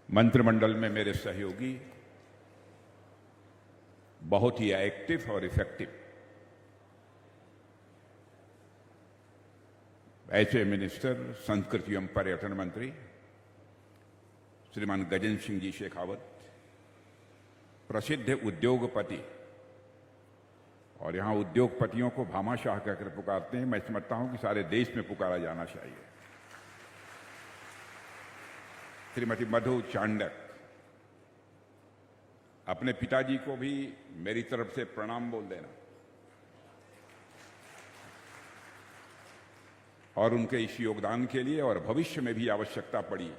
मंत्रिमंडल में मेरे सहयोगी बहुत ही एक्टिव और इफेक्टिव ऐसे मिनिस्टर संस्कृति एवं पर्यटन मंत्री श्रीमान गजेंद्र सिंह जी शेखावत, प्रसिद्ध उद्योगपति, और यहां उद्योगपतियों को भामाशाह कहकर पुकारते हैं। मैं समझता हूं कि सारे देश में पुकारा जाना चाहिए। श्रीमती मधु चांडक, अपने पिताजी को भी मेरी तरफ से प्रणाम बोल देना, और उनके इस योगदान के लिए और भविष्य में भी आवश्यकता पड़ी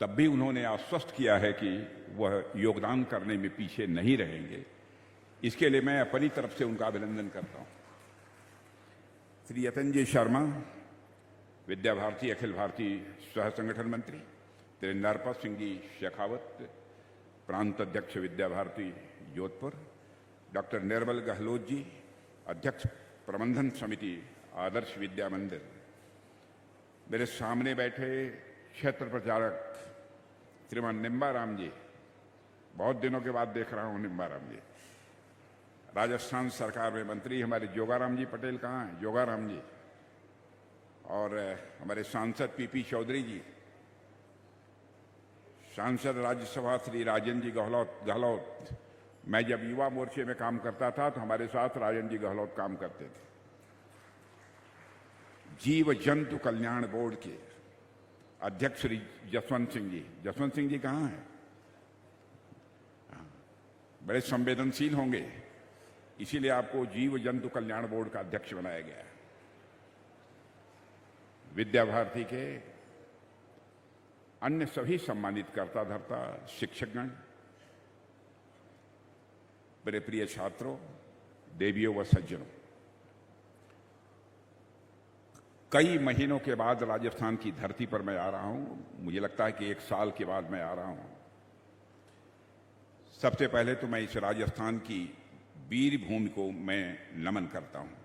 तब भी उन्होंने आश्वस्त किया है कि वह योगदान करने में पीछे नहीं रहेंगे। इसके लिए मैं अपनी तरफ से उनका अभिनंदन करता हूं। श्री यतनजी शर्मा, विद्या भारती अखिल भारतीय सह संगठन मंत्री, त्रिंदारपा सिंह जी शेखावत, प्रांत अध्यक्ष विद्या भारती जोधपुर, डॉक्टर निर्मल गहलोत जी, अध्यक्ष प्रबंधन समिति आदर्श विद्या मंदिर, मेरे सामने बैठे क्षेत्र प्रचारक श्रीमान निम्बाराम जी, बहुत दिनों के बाद देख रहा हूं निम्बाराम जी, राजस्थान सरकार में मंत्री हमारे जोगाराम जी पटेल कहाँ हैं, जोगाराम जी, और हमारे सांसद पीपी चौधरी जी, सांसद राज्यसभा श्री राजेंद्र जी गहलोत। मैं जब युवा मोर्चे में काम करता था तो हमारे साथ राजेंद्र जी गहलोत काम करते थे। जीव जंतु कल्याण बोर्ड के अध्यक्ष श्री जसवंत सिंह जी कहाँ हैं? बड़े संवेदनशील होंगे, इसीलिए आपको जीव जंतु कल्याण बोर्ड का अध्यक्ष बनाया गया है। विद्या भारती के अन्य सभी सम्मानित कर्ता धर्ता शिक्षकगण, मेरे प्रिय छात्रों, देवियों व सज्जनों, कई महीनों के बाद राजस्थान की धरती पर मैं आ रहा हूं। मुझे लगता है कि 1 साल के बाद मैं आ रहा हूं। सबसे पहले तो मैं इस राजस्थान की वीर भूमि को मैं नमन करता हूं।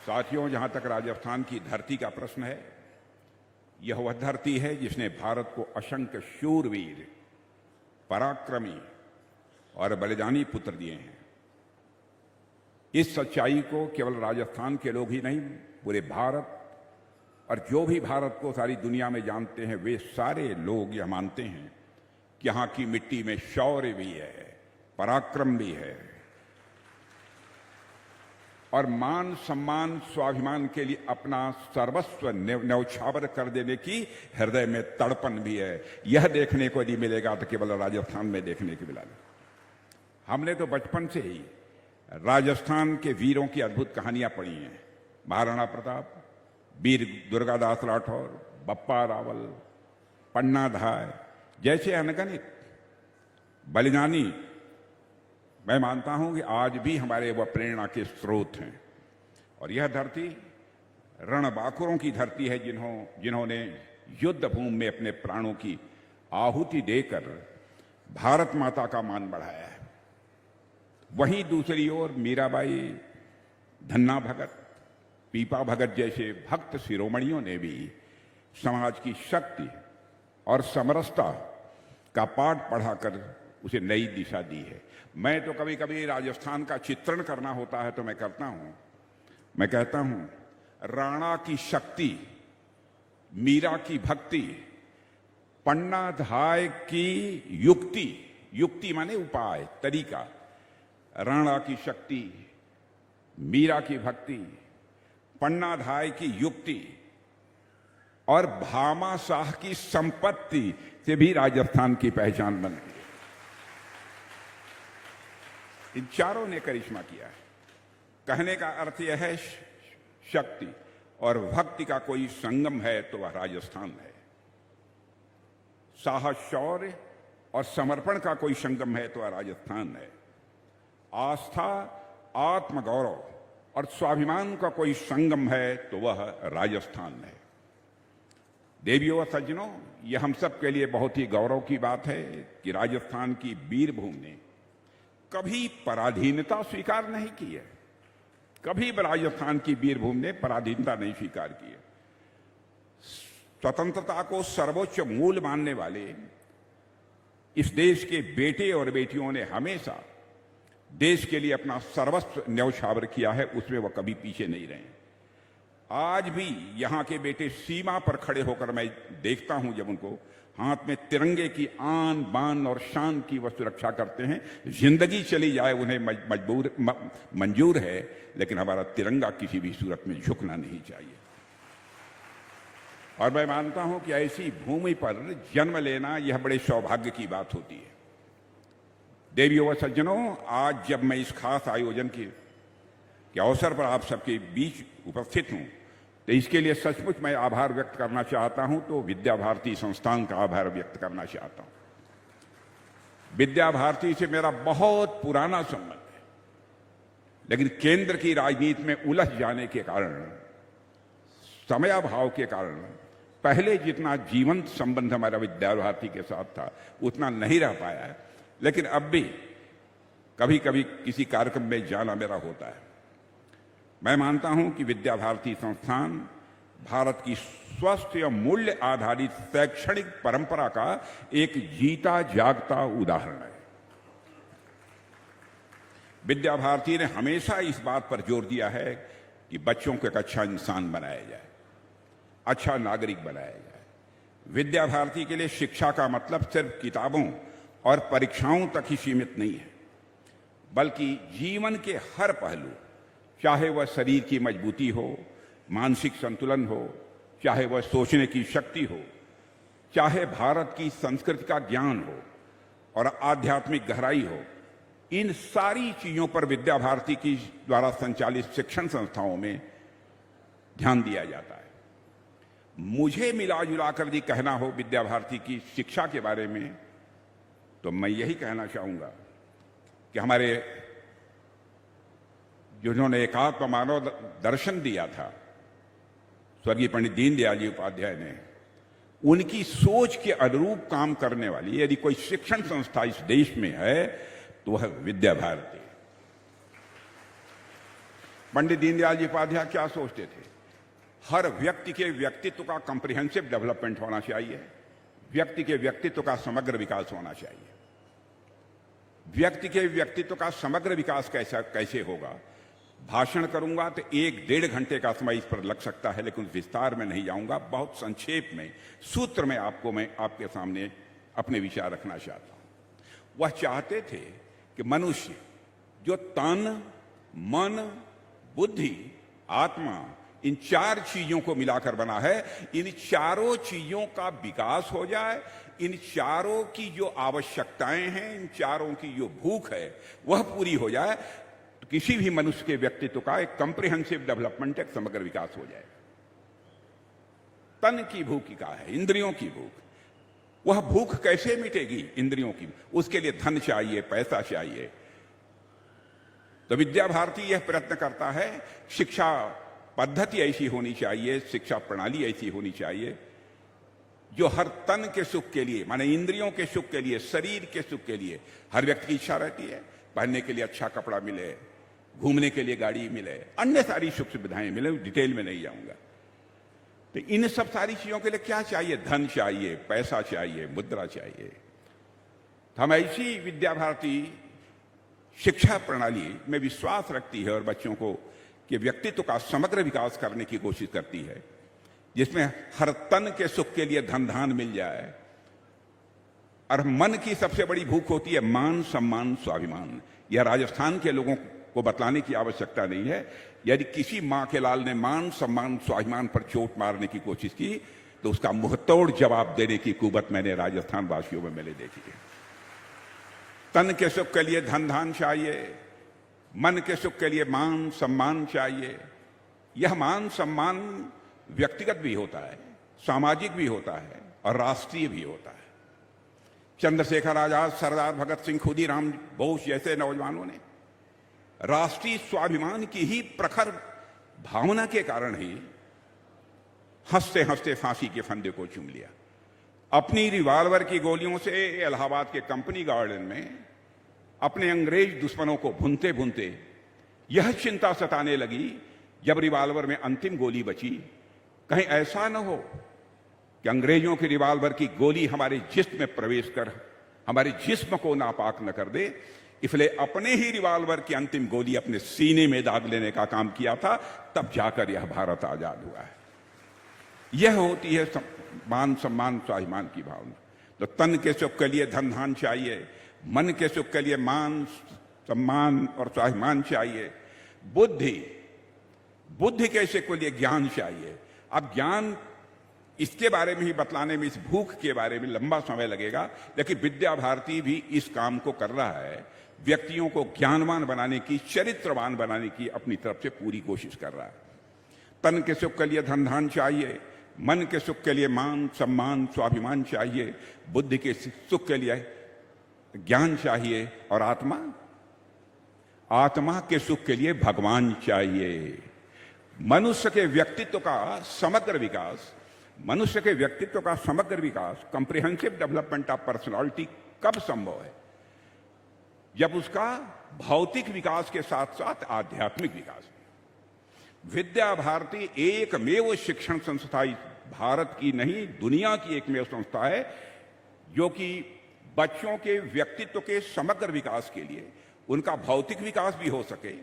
साथियों, जहां तक राजस्थान की धरती का प्रश्न है, यह वह धरती है जिसने भारत को असंख्य शूरवीर, पराक्रमी और बलिदानी पुत्र दिए हैं। इस सच्चाई को केवल राजस्थान के लोग ही नहीं, पूरे भारत और जो भी भारत को सारी दुनिया में जानते हैं, वे सारे लोग यह मानते हैं कि यहां की मिट्टी में शौर्य भी है, पराक्रम भी है, और मान सम्मान स्वाभिमान के लिए अपना सर्वस्व न्यौछावर कर देने की हृदय में तड़पन भी है। यह देखने को नहीं मिलेगा तो केवल राजस्थान में देखने को मिला। हमने तो बचपन से ही राजस्थान के वीरों की अद्भुत कहानियां पढ़ी हैं। महाराणा प्रताप, वीर दुर्गादास राठौर, बप्पा रावल, पन्ना धाय जैसे अनगणित बलिदानी, मैं मानता हूं कि आज भी हमारे वह प्रेरणा के स्रोत हैं। और यह धरती रणबांकुरों की धरती है, जिन्होंने युद्ध भूमि में अपने प्राणों की आहुति देकर भारत माता का मान बढ़ाया है। वहीं दूसरी ओर मीराबाई, धन्ना भगत, पीपा भगत जैसे भक्त शिरोमणियों ने भी समाज की शक्ति और समरसता का पाठ पढ़ाकर उसे नई दिशा दी है। मैं तो कभी कभी राजस्थान का चित्रण करना होता है तो मैं करता हूं, मैं कहता हूं, राणा की शक्ति, मीरा की भक्ति, पन्ना धाय की युक्ति, युक्ति माने उपाय, तरीका, राणा की शक्ति, मीरा की भक्ति, पन्ना धाय की युक्ति और भामाशाह की संपत्ति से भी राजस्थान की पहचान बनती है। इन चारों ने करिश्मा किया है। कहने का अर्थ यह है, शक्ति और भक्ति का कोई संगम है तो वह राजस्थान है। साहस, शौर्य और समर्पण का कोई संगम है तो वह राजस्थान है। आस्था, आत्मगौरव और स्वाभिमान का कोई संगम है तो वह राजस्थान है। देवियों और सज्जनों, यह हम सब के लिए बहुत ही गौरव की बात है कि राजस्थान की वीर भूमि ने कभी पराधीनता स्वीकार नहीं की है। कभी राजस्थान की वीर भूमि ने पराधीनता नहीं स्वीकार की है। स्वतंत्रता को सर्वोच्च मूल मानने वाले इस देश के बेटे और बेटियों ने हमेशा देश के लिए अपना सर्वस्व न्यौछावर किया है, उसमें वह कभी पीछे नहीं रहे। आज भी यहां के बेटे सीमा पर खड़े होकर मैं देखता हूं, जब उनको हाथ में तिरंगे की आन बान और शान की वह सुरक्षा करते हैं। जिंदगी चली जाए उन्हें मंजूर है, लेकिन हमारा तिरंगा किसी भी सूरत में झुकना नहीं चाहिए। और मैं मानता हूं कि ऐसी भूमि पर जन्म लेना यह बड़े सौभाग्य की बात होती है। देवियों व सज्जनों, आज जब मैं इस खास आयोजन के अवसर पर आप सबके बीच उपस्थित हूं, तो इसके लिए सचमुच मैं आभार व्यक्त करना चाहता हूं। तो विद्या भारती संस्थान का आभार व्यक्त करना चाहता हूं। विद्या भारती से मेरा बहुत पुराना संबंध है, लेकिन केंद्र की राजनीति में उलझ जाने के कारण, समयाभाव के कारण पहले जितना जीवंत संबंध हमारा विद्या भारती के साथ था उतना नहीं रह पाया है। लेकिन अब भी कभी कभी किसी कार्यक्रम में जाना मेरा होता है। मैं मानता हूं कि विद्या भारती संस्थान भारत की स्वस्थ या मूल्य आधारित शैक्षणिक परंपरा का एक जीता जागता उदाहरण है। विद्या भारती ने हमेशा इस बात पर जोर दिया है कि बच्चों को एक अच्छा इंसान बनाया जाए, अच्छा नागरिक बनाया जाए। विद्या भारती के लिए शिक्षा का मतलब सिर्फ किताबों और परीक्षाओं तक ही सीमित नहीं है, बल्कि जीवन के हर पहलू, चाहे वह शरीर की मजबूती हो, मानसिक संतुलन हो, चाहे वह सोचने की शक्ति हो, चाहे भारत की संस्कृति का ज्ञान हो और आध्यात्मिक गहराई हो, इन सारी चीजों पर विद्या भारती की द्वारा संचालित शिक्षण संस्थाओं में ध्यान दिया जाता है। मुझे मिला जुला कर यदि कहना हो विद्या भारती की शिक्षा के बारे में, तो मैं यही कहना चाहूंगा कि हमारे जिन्होंने एकात्म मानव दर्शन दिया था, स्वर्गीय पंडित दीनदयाल जी उपाध्याय ने, उनकी सोच के अनुरूप काम करने वाली यदि कोई शिक्षण संस्था इस देश में है तो वह विद्या भारती। पंडित दीनदयाल जी उपाध्याय क्या सोचते थे? हर व्यक्ति के व्यक्तित्व का कॉम्प्रिहेंसिव डेवलपमेंट होना चाहिए, व्यक्ति के व्यक्तित्व का समग्र विकास होना चाहिए। व्यक्ति के व्यक्तित्व का समग्र विकास कैसे होगा? भाषण करूंगा तो 1-1.5 घंटे का समय इस पर लग सकता है, लेकिन विस्तार में नहीं जाऊंगा। बहुत संक्षेप में, सूत्र में मैं आपके सामने अपने विचार रखना चाहता हूं। वह चाहते थे कि मनुष्य जो तन, मन, बुद्धि, आत्मा, इन 4 चीजों को मिलाकर बना है, इन चारों चीजों का विकास हो जाए, इन चारों की जो आवश्यकताएं हैं, इन चारों की जो भूख है वह पूरी हो जाए, तो किसी भी मनुष्य के व्यक्तित्व का एक कॉम्प्रिहेंसिव डेवलपमेंट, एक समग्र विकास हो जाए। तन की भूख क्या है? इंद्रियों की भूख। वह भूख कैसे मिटेगी इंद्रियों की? उसके लिए धन चाहिए, पैसा चाहिए। तो विद्या भारती यह प्रयत्न करता है, शिक्षा पद्धति ऐसी होनी चाहिए, शिक्षा प्रणाली ऐसी होनी चाहिए जो हर तन के सुख के लिए, माने इंद्रियों के सुख के लिए, शरीर के सुख के लिए, हर व्यक्ति की इच्छा रहती है पहनने के लिए अच्छा कपड़ा मिले, घूमने के लिए गाड़ी मिले, अन्य सारी सुख सुविधाएं मिले, डिटेल में नहीं जाऊंगा। तो इन सब सारी चीजों के लिए क्या चाहिए? धन चाहिए, पैसा चाहिए, मुद्रा चाहिए। तो हम ऐसी विद्या भारती शिक्षा प्रणाली में विश्वास रखती है और बच्चों को कि व्यक्तित्व का समग्र विकास करने की कोशिश करती है, जिसमें हर तन के सुख के लिए धन धान मिल जाए, और मन की सबसे बड़ी भूख होती है मान, सम्मान, स्वाभिमान। यह राजस्थान के लोगों को बतलाने की आवश्यकता नहीं है। यदि किसी मां के लाल ने मान, सम्मान, स्वाभिमान पर चोट मारने की कोशिश की तो उसका मुंहतोड़ जवाब देने की कुवत मैंने राजस्थान वासियों में मैंने देखी है। तन के सुख के लिए धन धान चाहिए, मन के सुख के लिए मान, सम्मान चाहिए। यह मान, सम्मान व्यक्तिगत भी होता है, सामाजिक भी होता है और राष्ट्रीय भी होता है। चंद्रशेखर आजाद, सरदार भगत सिंह, खुदीराम बोस जैसे नौजवानों ने राष्ट्रीय स्वाभिमान की ही प्रखर भावना के कारण ही हंसते हंसते फांसी के फंदे को चूम लिया। अपनी रिवाल्वर की गोलियों से इलाहाबाद के कंपनी गार्डन में अपने अंग्रेज दुश्मनों को भूनते भूनते यह चिंता सताने लगी, जब रिवाल्वर में अंतिम गोली बची, कहीं ऐसा न हो कि अंग्रेजों के रिवाल्वर की गोली हमारे जिस्म में प्रवेश कर हमारे जिस्म को नापाक न कर दे, इसलिए अपने ही रिवाल्वर की अंतिम गोली अपने सीने में दाग लेने का काम किया था, तब जाकर यह भारत आजाद हुआ है। यह होती है मान सम्मान स्वाभिमान की भावना। तो तन के सुख के लिए धन धान चाहिए, मन के सुख के लिए मान सम्मान और स्वाभिमान चाहिए, बुद्धि के सुख के लिए ज्ञान चाहिए। अब ज्ञान इसके बारे में ही बतलाने में, इस भूख के बारे में लंबा समय लगेगा, लेकिन विद्या भारती भी इस काम को कर रहा है। व्यक्तियों को ज्ञानवान बनाने की, चरित्रवान बनाने की अपनी तरफ से पूरी कोशिश कर रहा है। तन के सुख के लिए धन धान चाहिए, मन के सुख के लिए मान सम्मान स्वाभिमान चाहिए, बुद्धि के सुख के लिए ज्ञान चाहिए, और आत्मा के सुख के लिए भगवान चाहिए। मनुष्य के व्यक्तित्व का समग्र विकास, कॉम्प्रिहेंसिव डेवलपमेंट ऑफ पर्सनालिटी कब संभव है? जब उसका भौतिक विकास के साथ साथ आध्यात्मिक विकास। विद्या भारती एकमेव शिक्षण संस्था, भारत की नहीं दुनिया की एकमेव संस्था है जो कि बच्चों के व्यक्तित्व के समग्र विकास के लिए, उनका भौतिक विकास भी हो सके,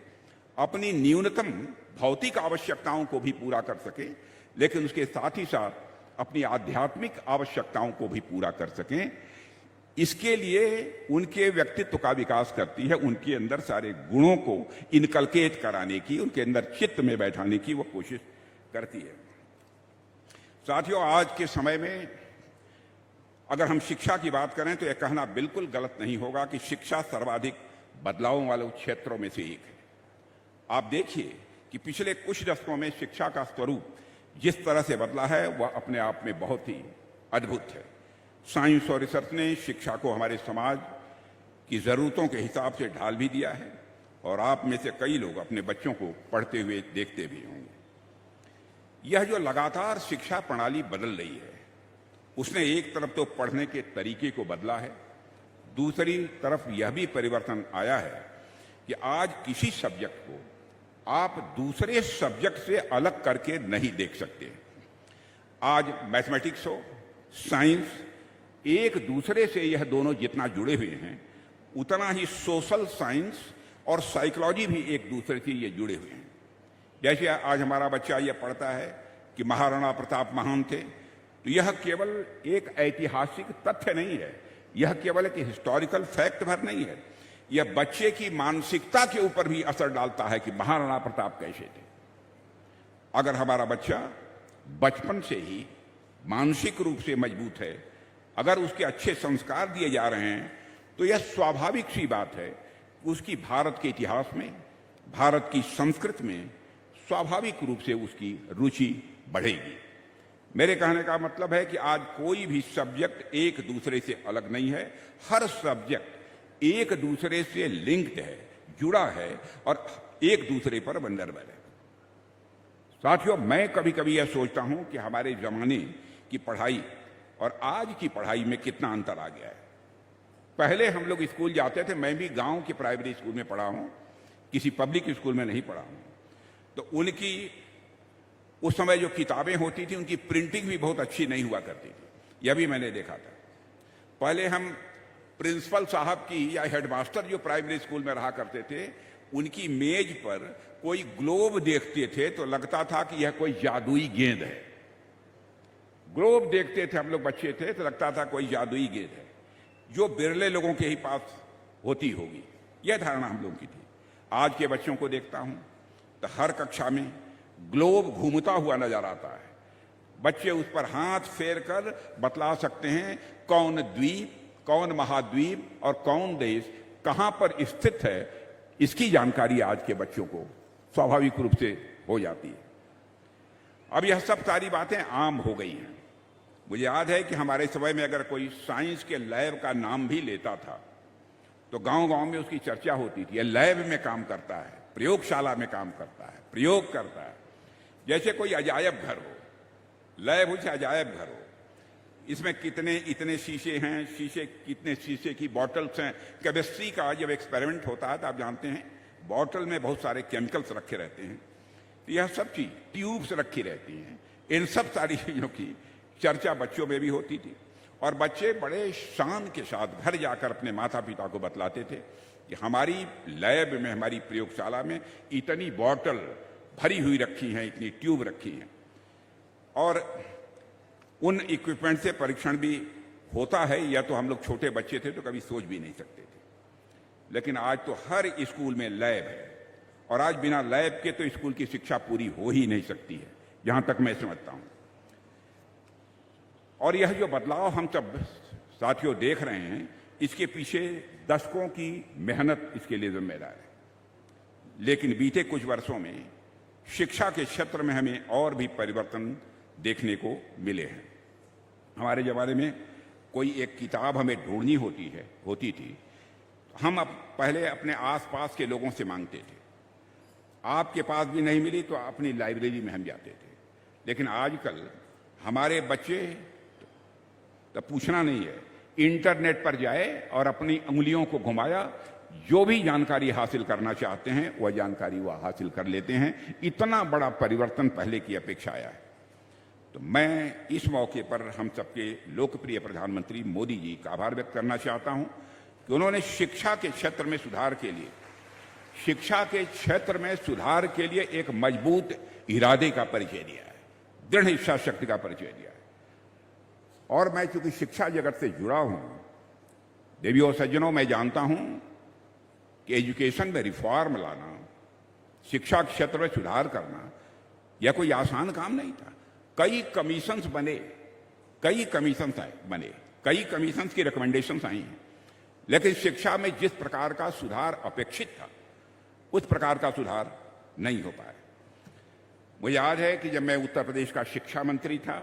अपनी न्यूनतम भौतिक आवश्यकताओं को भी पूरा कर सके, लेकिन उसके साथ ही साथ अपनी आध्यात्मिक आवश्यकताओं को भी पूरा कर सकें। इसके लिए उनके व्यक्तित्व का विकास करती है, उनके अंदर सारे गुणों को इनकलकेट कराने की, उनके अंदर चित्त में बैठाने की वो कोशिश करती है। साथियों, आज के समय में अगर हम शिक्षा की बात करें तो यह कहना बिल्कुल गलत नहीं होगा कि शिक्षा सर्वाधिक बदलाव वाले क्षेत्रों में से एक है। आप देखिए कि पिछले कुछ दशकों में शिक्षा का स्वरूप जिस तरह से बदला है वह अपने आप में बहुत ही अद्भुत है। साइंस और रिसर्च ने शिक्षा को हमारे समाज की ज़रूरतों के हिसाब से ढाल भी दिया है, और आप में से कई लोग अपने बच्चों को पढ़ते हुए देखते भी होंगे। यह जो लगातार शिक्षा प्रणाली बदल रही है, उसने एक तरफ तो पढ़ने के तरीके को बदला है, दूसरी तरफ यह भी परिवर्तन आया है कि आज किसी सब्जेक्ट को आप दूसरे सब्जेक्ट से अलग करके नहीं देख सकते। आज मैथमेटिक्स हो, साइंस, एक दूसरे से यह दोनों जितना जुड़े हुए हैं, उतना ही सोशल साइंस और साइकोलॉजी भी एक दूसरे से ये जुड़े हुए हैं। जैसे आज हमारा बच्चा यह पढ़ता है कि महाराणा प्रताप महान थे, तो यह केवल एक ऐतिहासिक तथ्य नहीं है, यह केवल एक हिस्टोरिकल फैक्ट भर नहीं है, यह बच्चे की मानसिकता के ऊपर भी असर डालता है कि महाराणा प्रताप कैसे थे। अगर हमारा बच्चा बचपन से ही मानसिक रूप से मजबूत है, अगर उसके अच्छे संस्कार दिए जा रहे हैं, तो यह स्वाभाविक सी बात है उसकी भारत के इतिहास में, भारत की संस्कृति में स्वाभाविक रूप से उसकी रुचि बढ़ेगी। मेरे कहने का मतलब है कि आज कोई भी सब्जेक्ट एक दूसरे से अलग नहीं है, हर सब्जेक्ट एक दूसरे से लिंक्ड है, जुड़ा है और एक दूसरे पर निर्भर है। साथियों, मैं कभी कभी यह सोचता हूं कि हमारे जमाने की पढ़ाई और आज की पढ़ाई में कितना अंतर आ गया है। पहले हम लोग स्कूल जाते थे, मैं भी गांव के प्राइमरी स्कूल में पढ़ा हूं, किसी पब्लिक स्कूल में नहीं पढ़ा हूं, तो उनकी उस समय जो किताबें होती थी उनकी प्रिंटिंग भी बहुत अच्छी नहीं हुआ करती थी, यह भी मैंने देखा था। पहले हम प्रिंसिपल साहब की या हेडमास्टर जो प्राइमरी स्कूल में रहा करते थे, उनकी मेज पर कोई ग्लोब देखते थे तो लगता था कि यह कोई जादुई गेंद है। ग्लोब देखते थे हम लोग बच्चे थे तो लगता था कोई जादुई गेंद है, जो बिरले लोगों के ही पास होती होगी, यह धारणा हम लोगों की थी। आज के बच्चों को देखता हूं तो हर कक्षा में ग्लोब घूमता हुआ नजर आता है। बच्चे उस पर हाथ फेर कर बतला सकते हैं कौन द्वीप, कौन महाद्वीप और कौन देश कहां पर स्थित है, इसकी जानकारी आज के बच्चों को स्वाभाविक रूप से हो जाती है। अब यह सब सारी बातें आम हो गई हैं। मुझे याद है कि हमारे समय में अगर कोई साइंस के लैब का नाम भी लेता था तो गांव-गांव में उसकी चर्चा होती थी, यह लैब में काम करता है, प्रयोगशाला में काम करता है, प्रयोग करता है। जैसे कोई अजायब घर हो, लैब हो चाहे अजायब घर हो, इसमें कितने इतने शीशे हैं, कितने शीशे की बॉटल्स हैं। केमिस्ट्री का जब एक्सपेरिमेंट होता है तो आप जानते हैं बॉटल में बहुत सारे केमिकल्स रखे रहते हैं, तो यह सब चीज ट्यूब्स रखी रहती हैं। इन सब सारी चीजों की चर्चा बच्चों में भी होती थी और बच्चे बड़े शान के साथ घर जाकर अपने माता पिता को बतलाते थे कि हमारी लैब में, हमारी प्रयोगशाला में इतनी बॉटल भरी हुई रखी हैं, इतनी ट्यूब रखी हैं और उन इक्विपमेंट से परीक्षण भी होता है। या तो हम लोग छोटे बच्चे थे तो कभी सोच भी नहीं सकते थे, लेकिन आज तो हर स्कूल में लैब है और आज बिना लैब के तो स्कूल की शिक्षा पूरी हो ही नहीं सकती है, जहां तक मैं समझता हूं। और यह जो बदलाव हम सब साथियों देख रहे हैं, इसके पीछे दशकों की मेहनत इसके लिए जिम्मेदार है। लेकिन बीते कुछ वर्षों में शिक्षा के क्षेत्र में हमें और भी परिवर्तन देखने को मिले हैं। हमारे जमाने में कोई एक किताब हमें ढूंढनी होती थी, हम अब पहले अपने आसपास के लोगों से मांगते थे। आपके पास भी नहीं मिली तो अपनी लाइब्रेरी में हम जाते थे। लेकिन आजकल हमारे बच्चे तो पूछना नहीं है, इंटरनेट पर जाए और अपनी उंगलियों को घुमाया, जो भी जानकारी हासिल करना चाहते हैं वह जानकारी वह हासिल कर लेते हैं। इतना बड़ा परिवर्तन पहले की अपेक्षा आया है। तो मैं इस मौके पर हम सबके लोकप्रिय प्रधानमंत्री मोदी जी का आभार व्यक्त करना चाहता हूं कि उन्होंने शिक्षा के क्षेत्र में सुधार के लिए एक मजबूत इरादे का परिचय दिया है, दृढ़ इच्छा शक्ति का परिचय दिया है। और मैं चूंकि शिक्षा जगत से जुड़ा हूं, देवियों और सज्जनों, मैं जानता हूं कि एजुकेशन में रिफॉर्म लाना, शिक्षा क्षेत्र में सुधार करना यह कोई आसान काम नहीं था। कई कमीशंस बने, कई कमीशंस की रिकमेंडेशंस आई हैं, लेकिन शिक्षा में जिस प्रकार का सुधार अपेक्षित था उस प्रकार का सुधार नहीं हो पाया। मुझे याद है कि जब मैं उत्तर प्रदेश का शिक्षा मंत्री था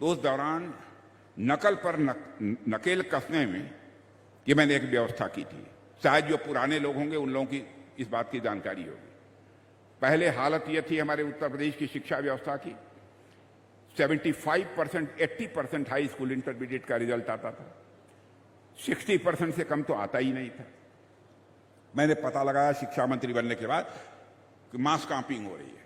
तो उस दौरान नकल पर नकेल कसने में कि मैंने एक व्यवस्था की थी। शायद जो पुराने लोग होंगे उन लोगों की इस बात की जानकारी होगी। पहले हालत यह थी हमारे उत्तर प्रदेश की शिक्षा व्यवस्था की, 75%, 80% हाई स्कूल इंटरमीडिएट का रिजल्ट आता था, 60% से कम तो आता ही नहीं था। मैंने पता लगाया शिक्षा मंत्री बनने के बाद कि मास कॉपिंग हो रही है।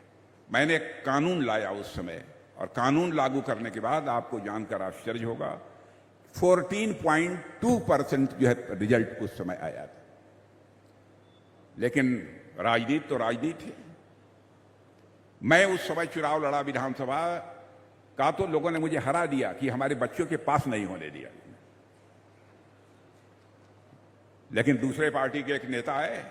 मैंने कानून लाया उस समय, और कानून लागू करने के बाद आपको जानकर आश्चर्य होगा, 14.2% जो है रिजल्ट उस समय आया था। लेकिन राजनीति तो राजनीति है। मैं उस समय चुनाव लड़ा विधानसभा का, तो लोगों ने मुझे हरा दिया कि हमारे बच्चों के पास नहीं होने दिया। लेकिन दूसरे पार्टी के एक नेता आए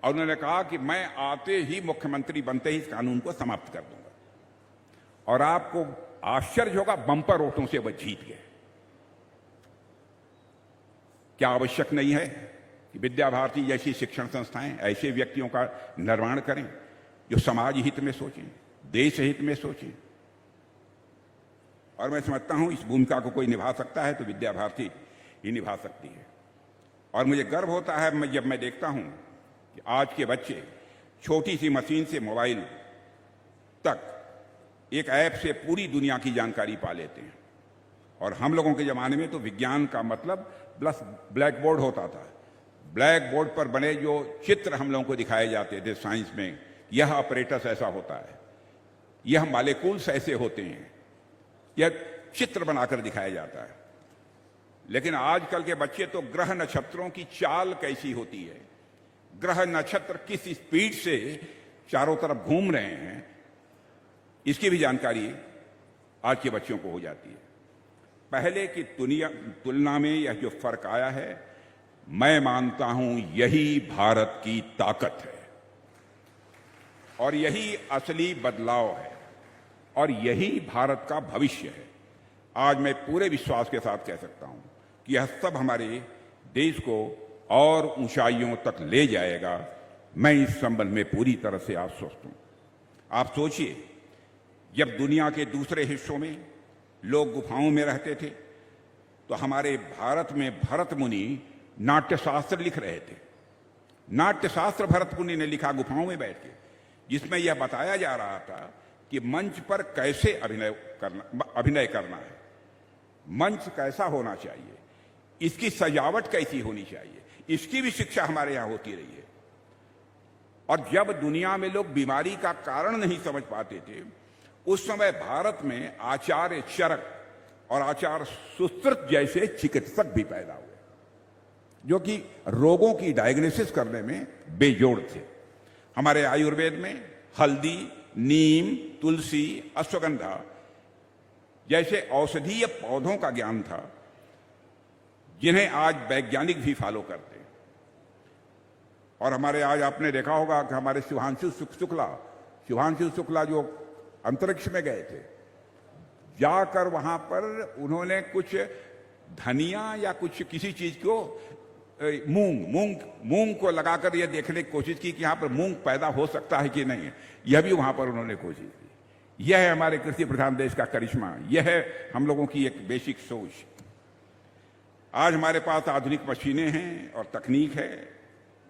और उन्होंने कहा कि मैं आते ही, मुख्यमंत्री बनते ही इस कानून को समाप्त कर दूंगा। और आपको आश्चर्य होगा, बंपर वोटों से वह जीत गए। क्या आवश्यक नहीं है कि विद्या भारती जैसी शिक्षण संस्थाएं ऐसे व्यक्तियों का निर्माण करें जो समाज हित में सोचें, देश हित में सोचें। और मैं समझता हूं इस भूमिका को कोई निभा सकता है तो विद्या भारती ही निभा सकती है। और मुझे गर्व होता है जब मैं देखता हूं कि आज के बच्चे छोटी सी मशीन से मोबाइल तक एक ऐप से पूरी दुनिया की जानकारी पा लेते हैं। और हम लोगों के जमाने में तो विज्ञान का मतलब ब्लैक बोर्ड होता था। ब्लैक बोर्ड पर बने जो चित्र हम लोगों को दिखाए जाते थे साइंस में, यह ऑपरेटस ऐसा होता है, यह मालिक्यूल्स ऐसे होते हैं, यह चित्र बनाकर दिखाया जाता है। लेकिन आजकल के बच्चे तो ग्रह नक्षत्रों की चाल कैसी होती है, ग्रह नक्षत्र किस स्पीड से चारों तरफ घूम रहे हैं, इसकी भी जानकारी आज के बच्चों को हो जाती है। पहले की तुलना में यह जो फर्क आया है, मैं मानता हूं यही भारत की ताकत है और यही असली बदलाव है और यही भारत का भविष्य है। आज मैं पूरे विश्वास के साथ कह सकता हूं कि यह सब हमारे देश को और ऊंचाइयों तक ले जाएगा। मैं इस संबंध में पूरी तरह से आश्वस्त हूं। आप सोचिए, जब दुनिया के दूसरे हिस्सों में लोग गुफाओं में रहते थे तो हमारे भारत में भरत मुनि नाट्यशास्त्र लिख रहे थे। नाट्यशास्त्र भरत मुनि ने लिखा गुफाओं में बैठ के, जिसमें यह बताया जा रहा था कि मंच पर कैसे अभिनय करना है, मंच कैसा होना चाहिए, इसकी सजावट कैसी होनी चाहिए, इसकी भी शिक्षा हमारे यहां होती रही है। और जब दुनिया में लोग बीमारी का कारण नहीं समझ पाते थे, उस समय भारत में आचार्य चरक और आचार्य सुश्रुत जैसे चिकित्सक भी पैदा हुए जो कि रोगों की डायग्नोसिस करने में बेजोड़ थे। हमारे आयुर्वेद में हल्दी, नीम, तुलसी, अश्वगंधा जैसे औषधीय पौधों का ज्ञान था जिन्हें आज वैज्ञानिक भी फॉलो करते हैं। और हमारे आज आपने देखा होगा कि हमारे शुभांशु शुक्ला जो अंतरिक्ष में गए थे, जाकर वहां पर उन्होंने कुछ धनिया या कुछ किसी चीज को मूंग को लगाकर यह देखने की कोशिश की कि यहां पर मूंग पैदा हो सकता है कि नहीं। यह भी वहां पर उन्होंने कोशिश की। यह है हमारे कृषि प्रधान देश का करिश्मा, यह है हम लोगों की एक बेसिक सोच। आज हमारे पास आधुनिक मशीनें हैं और तकनीक है,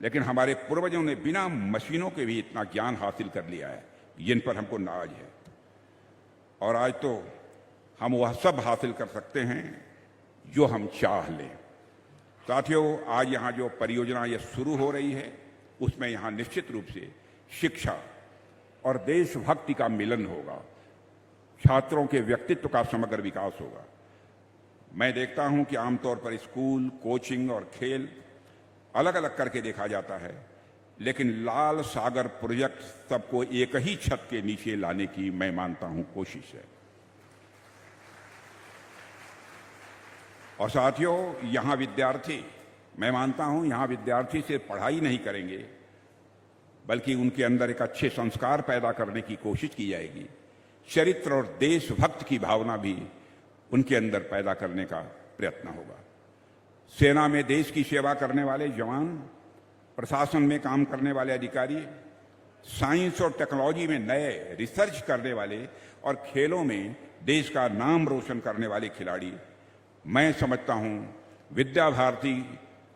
लेकिन हमारे पूर्वजों ने बिना मशीनों के भी इतना ज्ञान हासिल कर लिया है जिन पर हमको नाज है। और आज तो हम वह सब हासिल कर सकते हैं जो हम चाह लें। साथियों, आज यहाँ जो परियोजना ये शुरू हो रही है उसमें यहाँ निश्चित रूप से शिक्षा और देशभक्ति का मिलन होगा, छात्रों के व्यक्तित्व का समग्र विकास होगा। मैं देखता हूं कि आमतौर पर स्कूल, कोचिंग और खेल अलग अलग करके देखा जाता है, लेकिन लाल सागर प्रोजेक्ट सबको एक ही छत के नीचे लाने की मैं मानता हूं कोशिश है। और साथियों, यहां विद्यार्थी, मैं मानता हूं यहां विद्यार्थी सिर्फ पढ़ाई नहीं करेंगे बल्कि उनके अंदर एक अच्छे संस्कार पैदा करने की कोशिश की जाएगी। चरित्र और देशभक्त की भावना भी उनके अंदर पैदा करने का प्रयत्न होगा। सेना में देश की सेवा करने वाले जवान, प्रशासन में काम करने वाले अधिकारी, साइंस और टेक्नोलॉजी में नए रिसर्च करने वाले और खेलों में देश का नाम रोशन करने वाले खिलाड़ी, मैं समझता हूं विद्या भारती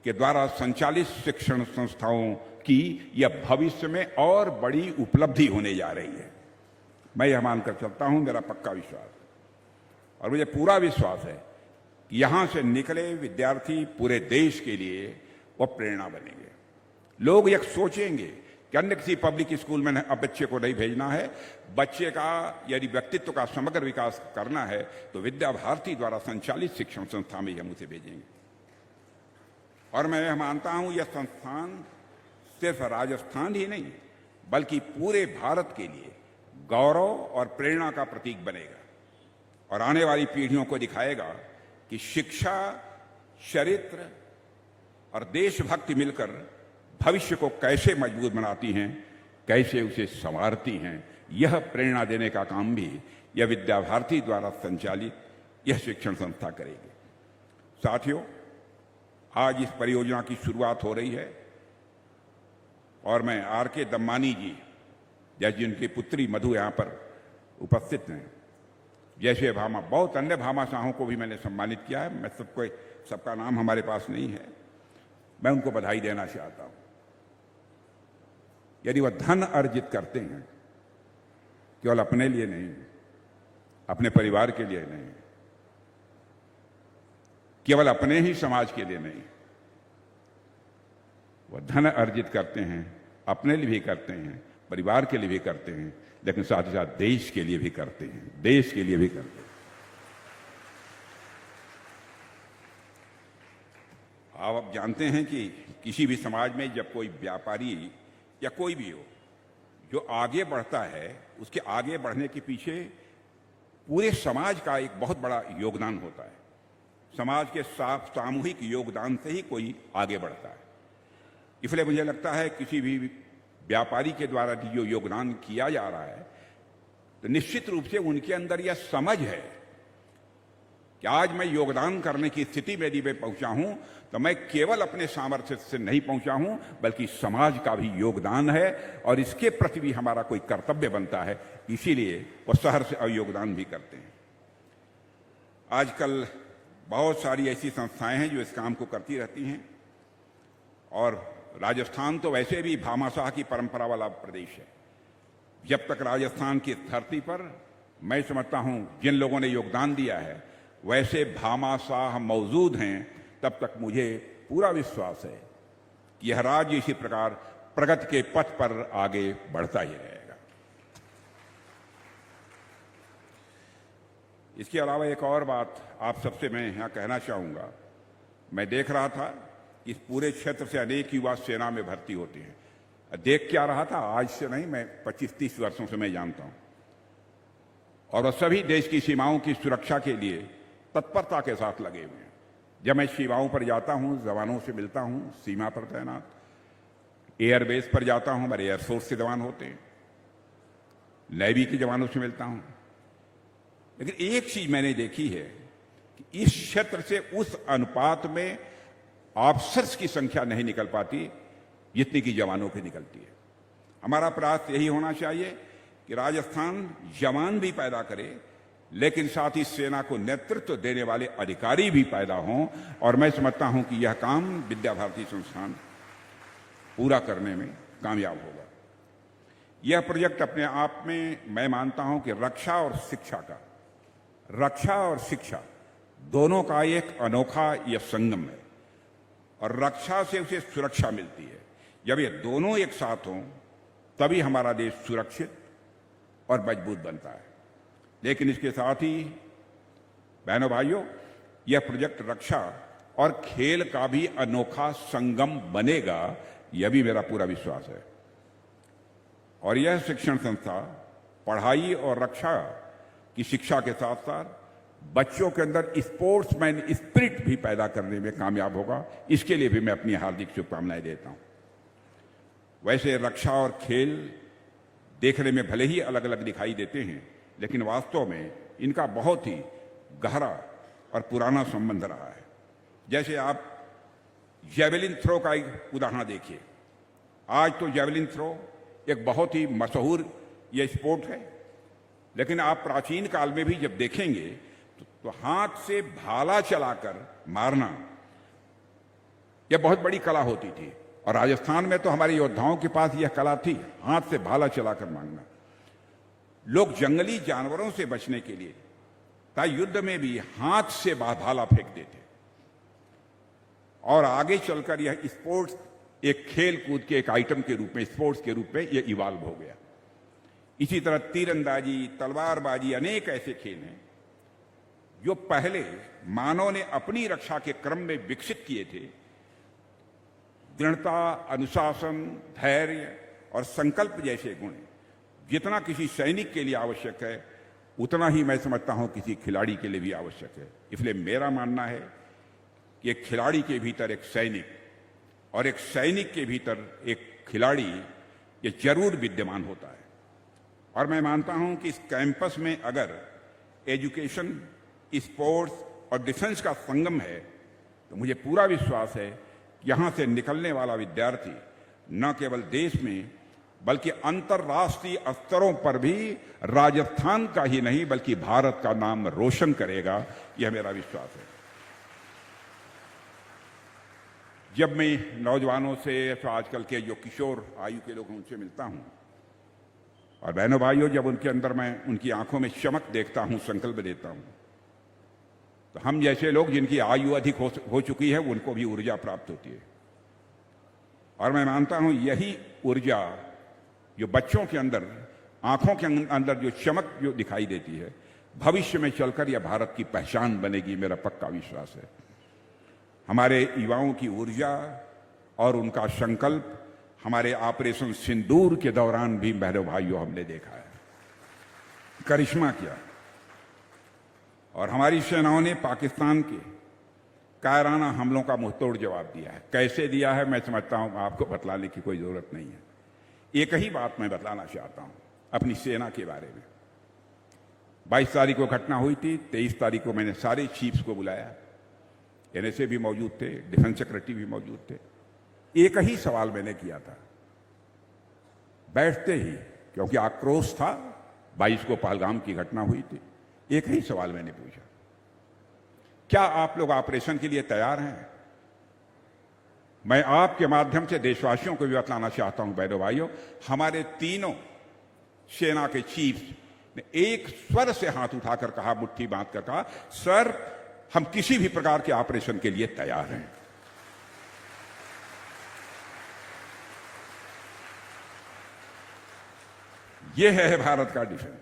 के द्वारा संचालित शिक्षण संस्थाओं की यह भविष्य में और बड़ी उपलब्धि होने जा रही है। मैं यह मानकर चलता हूं, मेरा पक्का विश्वास और मुझे पूरा विश्वास है कि यहां से निकले विद्यार्थी पूरे देश के लिए वह प्रेरणा बनेंगे। लोग यह सोचेंगे कि अन्य किसी पब्लिक स्कूल में अब बच्चे को नहीं भेजना है, बच्चे का यदि व्यक्तित्व का समग्र विकास करना है तो विद्या भारती द्वारा संचालित शिक्षण संस्था में हम उसे भेजेंगे। और मैं यह मानता हूं यह संस्थान सिर्फ राजस्थान ही नहीं बल्कि पूरे भारत के लिए गौरव और प्रेरणा का प्रतीक बनेगा और आने वाली पीढ़ियों को दिखाएगा कि शिक्षा, चरित्र और देशभक्ति मिलकर भविष्य को कैसे मजबूत बनाती हैं, कैसे उसे संवारती हैं। यह प्रेरणा देने का काम भी यह विद्या भारती द्वारा संचालित यह शिक्षण संस्था करेगी। साथियों, आज इस परियोजना की शुरुआत हो रही है और मैं आर.के. दम्मानी जी जैसे जिनकी पुत्री मधु यहाँ पर उपस्थित हैं, जैसे भामा, बहुत अन्य भामाशाहों को भी मैंने सम्मानित किया है। मैं सबका नाम हमारे पास नहीं है, मैं उनको बधाई देना चाहता हूं। यदि वह धन अर्जित करते हैं, केवल अपने लिए नहीं, अपने परिवार के लिए नहीं, केवल अपने ही समाज के लिए नहीं, वह धन अर्जित करते हैं, अपने लिए भी करते हैं, परिवार के लिए भी करते हैं, लेकिन साथ ही साथ देश के लिए भी करते हैं, देश के लिए भी करते हैं। आप जानते हैं कि किसी भी समाज में जब कोई व्यापारी या कोई भी हो जो आगे बढ़ता है, उसके आगे बढ़ने के पीछे पूरे समाज का एक बहुत बड़ा योगदान होता है। समाज के सामूहिक योगदान से ही कोई आगे बढ़ता है। इसलिए मुझे लगता है किसी भी व्यापारी के द्वारा जो योगदान किया जा रहा है तो निश्चित रूप से उनके अंदर यह समझ है कि आज मैं योगदान करने की स्थिति में यदि मैं पहुंचा हूं तो मैं केवल अपने सामर्थ्य से नहीं पहुंचा हूं बल्कि समाज का भी योगदान है और इसके प्रति भी हमारा कोई कर्तव्य बनता है, इसीलिए वो शहर से योगदान भी करते हैं। आजकल बहुत सारी ऐसी संस्थाएं हैं जो इस काम को करती रहती हैं और राजस्थान तो वैसे भी भामाशाह की परंपरा वाला प्रदेश है। जब तक राजस्थान की धरती पर मैं समझता हूं जिन लोगों ने योगदान दिया है वैसे भामाशाह मौजूद हैं, तब तक मुझे पूरा विश्वास है कि यह राज्य इसी प्रकार प्रगति के पथ पर आगे बढ़ता ही रहेगा। इसके अलावा एक और बात आप सबसे मैं यहाँ कहना चाहूँगा। मैं देख रहा था इस पूरे क्षेत्र से अनेक युवा सेना में भर्ती होते हैं। देख क्या रहा था, आज से नहीं, मैं 25-30 वर्षों से मैं जानता हूँ, और वो सभी देश की सीमाओं की सुरक्षा के लिए तत्परता के साथ लगे हुए हैं। जब मैं सीमाओं पर जाता हूँ, जवानों से मिलता हूँ, सीमा पर तैनात, एयरबेस पर जाता हूँ, हमारे एयरफोर्स के जवान होते हैं, नेवी के जवानों से मिलता हूँ, लेकिन एक चीज मैंने देखी है कि इस क्षेत्र से उस अनुपात में ऑफिसर्स की संख्या नहीं निकल पाती जितनी की जवानों की निकलती है। हमारा प्रयास यही होना चाहिए कि राजस्थान जवान भी पैदा करे, लेकिन साथ ही सेना को नेतृत्व देने वाले अधिकारी भी पैदा हों, और मैं समझता हूं कि यह काम विद्या भारती संस्थान पूरा करने में कामयाब होगा। यह प्रोजेक्ट अपने आप में मैं मानता हूं कि रक्षा और शिक्षा दोनों का एक अनोखा यह संगम है, और रक्षा से उसे सुरक्षा मिलती है। जब ये दोनों एक साथ हों तभी हमारा देश सुरक्षित और मजबूत बनता है। लेकिन इसके साथ ही बहनों भाइयों, यह प्रोजेक्ट रक्षा और खेल का भी अनोखा संगम बनेगा, यह भी मेरा पूरा विश्वास है। और यह शिक्षण संस्था पढ़ाई और रक्षा की शिक्षा के साथ साथ बच्चों के अंदर स्पोर्ट्समैन स्पिरिट भी पैदा करने में कामयाब होगा। इसके लिए भी मैं अपनी हार्दिक शुभकामनाएं देता हूं। वैसे रक्षा और खेल देखने में भले ही अलग अलग दिखाई देते हैं, लेकिन वास्तव में इनका बहुत ही गहरा और पुराना संबंध रहा है। जैसे आप जैवलिन थ्रो का एक उदाहरण देखिए। आज तो जैवलिन थ्रो एक बहुत ही मशहूर ये स्पोर्ट है, लेकिन आप प्राचीन काल में भी जब देखेंगे तो हाथ से भाला चलाकर मारना यह बहुत बड़ी कला होती थी, और राजस्थान में तो हमारे योद्धाओं के पास यह कला थी, हाथ से भाला चलाकर मारना। लोग जंगली जानवरों से बचने के लिए युद्ध में भी हाथ से भाला फेंक देते, और आगे चलकर यह स्पोर्ट्स एक खेल कूद के एक आइटम के रूप में, स्पोर्ट्स के रूप में यह इवाल्व हो गया। इसी तरह तीरंदाजी, तलवारबाजी, अनेक ऐसे खेल हैं जो पहले मानव ने अपनी रक्षा के क्रम में विकसित किए थे। दृढ़ता, अनुशासन, धैर्य और संकल्प जैसे गुण जितना किसी सैनिक के लिए आवश्यक है, उतना ही मैं समझता हूं किसी खिलाड़ी के लिए भी आवश्यक है। इसलिए मेरा मानना है कि एक खिलाड़ी के भीतर एक सैनिक, और एक सैनिक के भीतर एक खिलाड़ी, ये जरूर विद्यमान होता है। और मैं मानता हूं कि इस कैंपस में अगर एजुकेशन, स्पोर्ट्स और डिफेंस का संगम है, तो मुझे पूरा विश्वास है कि यहां से निकलने वाला विद्यार्थी न केवल देश में बल्कि अंतर्राष्ट्रीय स्तरों पर भी राजस्थान का ही नहीं बल्कि भारत का नाम रोशन करेगा, यह मेरा विश्वास है। जब मैं नौजवानों से, तो आजकल के जो किशोर आयु के लोग उनसे मिलता हूं, और बहनों भाइयों, जब उनके अंदर मैं उनकी आंखों में चमक देखता हूं, संकल्प देता हूं, तो हम जैसे लोग जिनकी आयु अधिक हो चुकी है, उनको भी ऊर्जा प्राप्त होती है। और मैं मानता हूं यही ऊर्जा जो बच्चों के अंदर, आंखों के अंदर जो चमक जो दिखाई देती है, भविष्य में चलकर यह भारत की पहचान बनेगी, मेरा पक्का विश्वास है। हमारे युवाओं की ऊर्जा और उनका संकल्प हमारे ऑपरेशन सिंदूर के दौरान भी बहनों भाइयों हमने देखा है, करिश्मा किया। और हमारी सेनाओं ने पाकिस्तान के कायराना हमलों का मुंहतोड़ जवाब दिया है। कैसे दिया है मैं समझता हूं आपको बतलाने की कोई जरूरत नहीं है। एक ही बात मैं बतलाना चाहता हूं अपनी सेना के बारे में। 22 तारीख को घटना हुई थी, 23 तारीख को मैंने सारे चीफ्स को बुलाया, एनएसए भी मौजूद थे, डिफेंस सेक्रेटरी भी मौजूद थे। एक ही सवाल मैंने किया था बैठते ही, क्योंकि आक्रोश था, 22 को पहलगाम की घटना हुई थी। एक ही सवाल मैंने पूछा, क्या आप लोग ऑपरेशन के लिए तैयार हैं? मैं आपके माध्यम से देशवासियों को भी बतलाना चाहता हूं बहनों भाइयों, हमारे तीनों सेना के चीफ्स ने एक स्वर से हाथ उठाकर कहा, मुट्ठी बांधकर कहा, सर हम किसी भी प्रकार के ऑपरेशन के लिए तैयार हैं। यह है भारत का डिफेंस।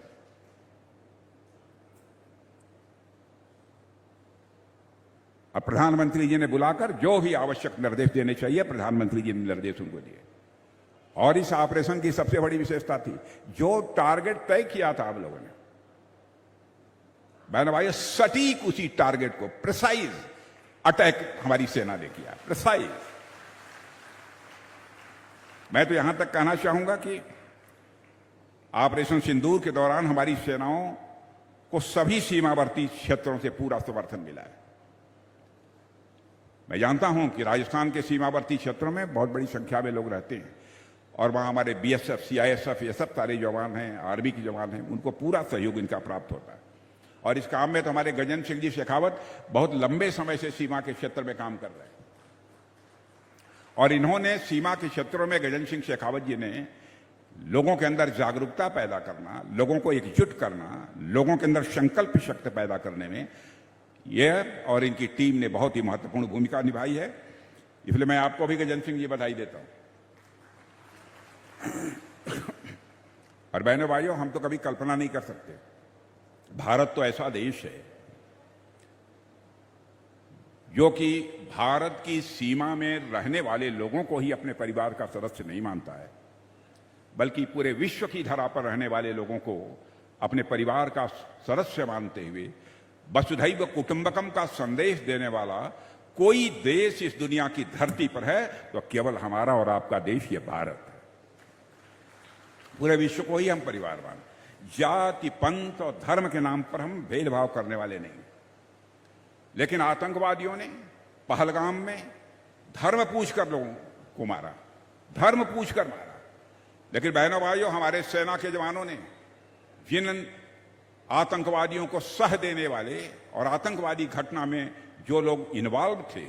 और प्रधानमंत्री जी ने बुलाकर जो भी आवश्यक निर्देश देने चाहिए प्रधानमंत्री जी ने निर्देश उनको दिए। और इस ऑपरेशन की सबसे बड़ी विशेषता थी, जो टारगेट तय किया था आप लोगों ने, बहनों भाइयों, सटीक उसी टारगेट को प्रिसाइज अटैक हमारी सेना ने किया, प्रिसाइज। मैं तो यहां तक कहना चाहूंगा कि ऑपरेशन सिंदूर के दौरान हमारी सेनाओं को सभी सीमावर्ती क्षेत्रों से पूरा समर्थन मिला है। मैं जानता हूं कि राजस्थान के सीमावर्ती क्षेत्रों में बहुत बड़ी संख्या में लोग रहते हैं और वहां हमारे बीएसएफ, सीआईएसएफ, ये सब सारे जवान हैं, आर्मी के जवान हैं, उनको पूरा सहयोग इनका प्राप्त होता है। और इस काम में तो हमारे गजेंद्र सिंह जी शेखावत बहुत लंबे समय से सीमा के क्षेत्र में काम कर रहे हैं और इन्होंने सीमा के क्षेत्रों में, गजेंद्र सिंह शेखावत जी ने लोगों के अंदर जागरूकता पैदा करना, लोगों को एकजुट करना, लोगों के अंदर संकल्प शक्ति पैदा करने में यह और इनकी टीम ने बहुत ही महत्वपूर्ण भूमिका निभाई है। इसलिए मैं आपको भी गजेंद्र सिंह जी बधाई देता हूं। और बहनों भाइयों, हम तो कभी कल्पना नहीं कर सकते, भारत तो ऐसा देश है जो कि भारत की सीमा में रहने वाले लोगों को ही अपने परिवार का सदस्य नहीं मानता है, बल्कि पूरे विश्व की धरा पर रहने वाले लोगों को अपने परिवार का सदस्य मानते हुए वसुधैव कुटुंबकम का संदेश देने वाला कोई देश इस दुनिया की धरती पर है तो केवल हमारा और आपका देश, ये भारत है। पूरे विश्व को ही हम परिवार मानते, जाति, पंथ और धर्म के नाम पर हम भेदभाव करने वाले नहीं। लेकिन आतंकवादियों ने पहलगाम में धर्म पूछकर लोगों को मारा, धर्म पूछकर मारा। लेकिन बहनों भाइयों, हमारे सेना के जवानों ने जिन आतंकवादियों को सह देने वाले और आतंकवादी घटना में जो लोग इन्वॉल्व थे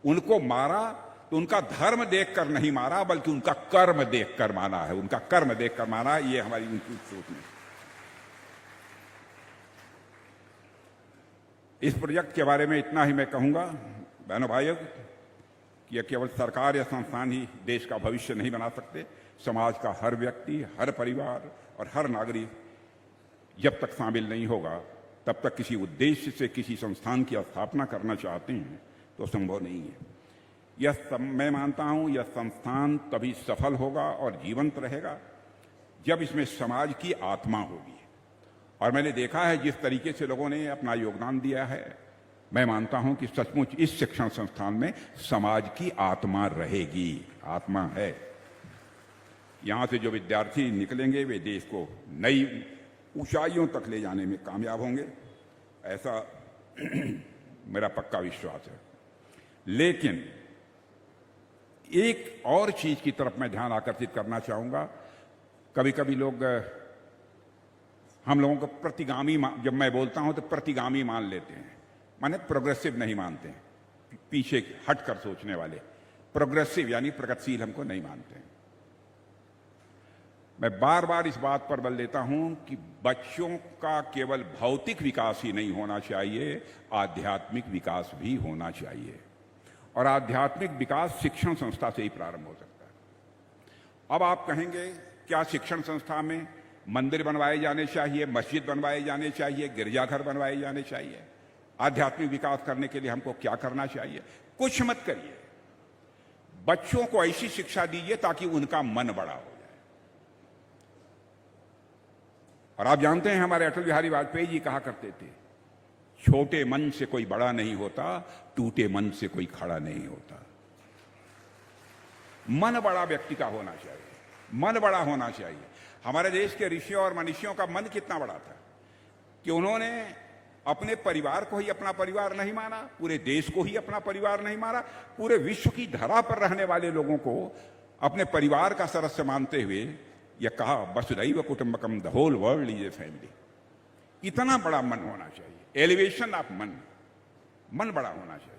उनको मारा, तो उनका धर्म देखकर नहीं मारा, बल्कि उनका कर्म देखकर माना है, उनका कर्म देखकर माना। ये हमारी उनकी सोच में। इस प्रोजेक्ट के बारे में इतना ही मैं कहूंगा बहनों भाइयों कि यह केवल सरकार या संस्थान ही देश का भविष्य नहीं बना सकते। समाज का हर व्यक्ति, हर परिवार और हर नागरिक जब तक शामिल नहीं होगा तब तक किसी उद्देश्य से किसी संस्थान की स्थापना करना चाहते हैं तो संभव नहीं है। मैं मानता हूं यह संस्थान तभी सफल होगा और जीवंत रहेगा जब इसमें समाज की आत्मा होगी। और मैंने देखा है जिस तरीके से लोगों ने अपना योगदान दिया है, मैं मानता हूं कि सचमुच इस शिक्षण संस्थान में समाज की आत्मा रहेगी, आत्मा है। यहां से जो विद्यार्थी निकलेंगे वे देश को नई ऊंचाइयों तक ले जाने में कामयाब होंगे, ऐसा मेरा पक्का विश्वास है। लेकिन एक और चीज की तरफ मैं ध्यान आकर्षित करना चाहूंगा। कभी कभी लोग हम लोगों को प्रतिगामी, जब मैं बोलता हूं तो प्रतिगामी मान लेते हैं, माने प्रोग्रेसिव नहीं मानते हैं, पीछे हटकर सोचने वाले। प्रोग्रेसिव यानी प्रगतिशील हमको नहीं मानते हैं। मैं बार बार इस बात पर बल देता हूं कि बच्चों का केवल भौतिक विकास ही नहीं होना चाहिए, आध्यात्मिक विकास भी होना चाहिए। और आध्यात्मिक विकास शिक्षण संस्था से ही प्रारंभ हो सकता है। अब आप कहेंगे क्या शिक्षण संस्था में मंदिर बनवाए जाने चाहिए, मस्जिद बनवाए जाने चाहिए, गिरजाघर बनवाए जाने चाहिए? आध्यात्मिक विकास करने के लिए हमको क्या करना चाहिए? कुछ मत करिए, बच्चों को ऐसी शिक्षा दीजिए ताकि उनका मन बड़ा हो जाए। और आप जानते हैं हमारे अटल बिहारी वाजपेयी जी कहा करते थे, छोटे मन से कोई बड़ा नहीं होता, टूटे मन से कोई खड़ा नहीं होता। मन बड़ा व्यक्ति का होना चाहिए, मन बड़ा होना चाहिए। हमारे देश के ऋषियों और मनीषियों का मन कितना बड़ा था कि उन्होंने अपने परिवार को ही अपना परिवार नहीं माना, पूरे देश को ही अपना परिवार नहीं माना, पूरे विश्व की धरा पर रहने वाले लोगों को अपने परिवार का सदस्य मानते हुए यह कहा, वसुधैव कुटुंबकम, the whole world is a family. इतना बड़ा मन होना चाहिए, एलिवेशन ऑफ मन, मन बड़ा होना चाहिए।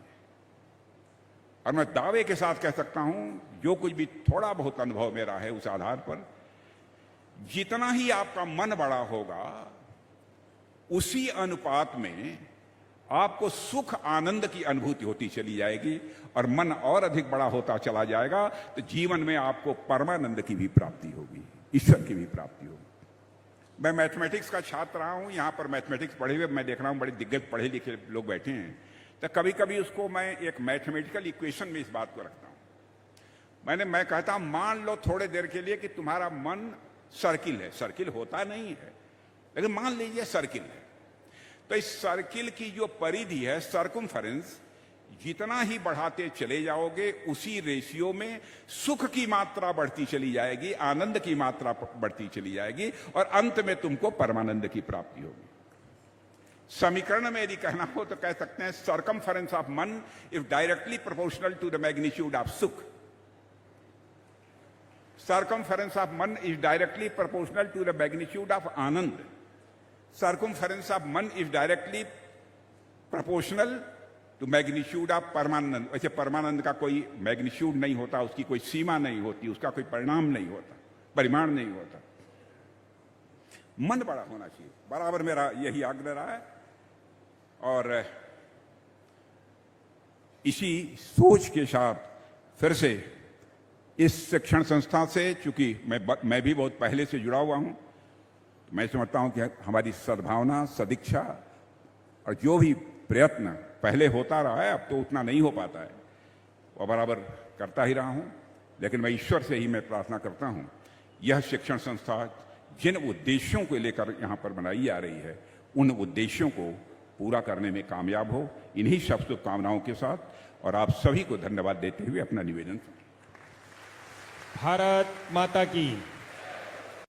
और मैं दावे के साथ कह सकता हूं, जो कुछ भी थोड़ा बहुत अनुभव मेरा है उस आधार पर, जितना ही आपका मन बड़ा होगा उसी अनुपात में आपको सुख आनंद की अनुभूति होती चली जाएगी और मन और अधिक बड़ा होता चला जाएगा तो जीवन में आपको परमानंद की भी प्राप्ति होगी, ईश्वर की भी प्राप्ति होगी। मैं मैथमेटिक्स का छात्र रहा हूं, यहां पर मैथमेटिक्स पढ़े हुए मैं देख रहा हूं बड़े दिग्गज पढ़े लिखे लोग बैठे हैं। तो कभी कभी उसको मैं एक मैथमेटिकल इक्वेशन में इस बात को रखता हूं। मैं कहता हूं, मान लो थोड़े देर के लिए कि तुम्हारा मन सर्किल है। सर्किल होता नहीं है, लेकिन मान लीजिए सर्किल है। तो इस सर्किल की जो परिधि है, सर्कमफरेंस, जितना ही बढ़ाते चले जाओगे उसी रेशियो में सुख की मात्रा बढ़ती चली जाएगी, आनंद की मात्रा बढ़ती चली जाएगी, और अंत में तुमको परमानंद की प्राप्ति होगी। समीकरण में यदि कहना हो तो कह सकते हैं, सर्कमफरेंस ऑफ मन is directly proportional to the magnitude of सुख। सर्कमफरेंस ऑफ मन is directly proportional to the magnitude of आनंद। सर्कमफरेंस ऑफ मन is directly proportional to magnitude of परमानंद। वैसे परमानंद का कोई मैग्नीट्यूड नहीं होता, उसकी कोई सीमा नहीं होती, उसका कोई परिणाम नहीं होता, परिमाण नहीं होता। मन बड़ा होना चाहिए, बराबर मेरा यही आग्रह रहा है। और इसी सोच के साथ फिर से इस शिक्षण संस्था से, चूंकि मैं भी बहुत पहले से जुड़ा हुआ हूं, तो मैं समझता हूं कि हमारी सद्भावना, सदिच्छा और जो भी प्रयत्न पहले होता रहा है, अब तो उतना नहीं हो पाता है, वो बराबर करता ही रहा हूं। लेकिन मैं ईश्वर से ही मैं प्रार्थना करता हूं, यह शिक्षण संस्था जिन उद्देश्यों को लेकर यहां पर बनाई जा रही है, उन उद्देश्यों को पूरा करने में कामयाब हो। इन्हीं सब शुभकामनाओं के साथ और आप सभी को धन्यवाद देते हुए अपना निवेदन। भारत माता की।